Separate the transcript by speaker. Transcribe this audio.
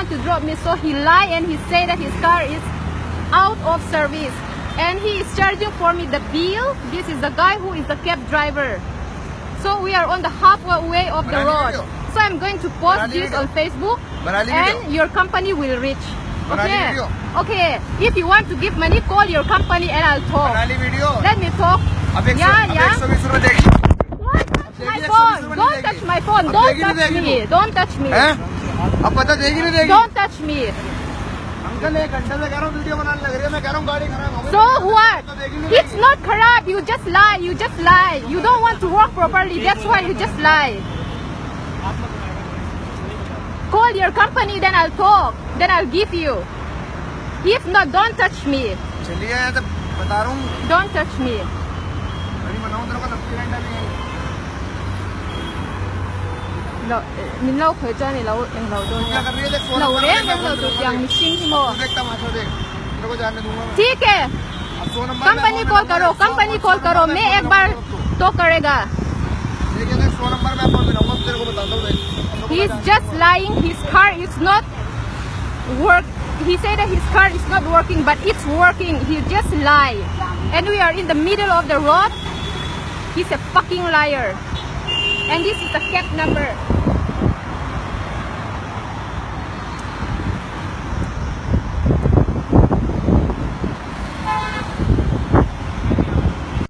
Speaker 1: want to drop me, so he lied and he said that his car is out of service. And he is charging for me the bill. This is the guy who is the cab driver. So we are on the halfway of the road. So I'm going to post this on Facebook and your company will reach. Okay. Okay. If you want to give money, call your company and I'll talk. Let me talk. Yeah. My phone. Don't touch my phone. Don't touch me. Don't touch me. Don't touch me. So what? It's not corrupt. You just lie. You just lie. You don't want to work properly. That's why you just lie. Call your company, then I'll talk. Then I'll give you. If not, don't touch me. Don't touch me. Mình lâu khởi cho này lâu thôi. Lâu đấy, lâu được yang mình xin thì mò. ठीक है. Company call करो. मैं एक बार तो करेगा. He's just lying. His car is not work. He said that his car is not working, but it's working. He just lied. And we are in the middle of the road. He's a fucking liar. And this is the cab number.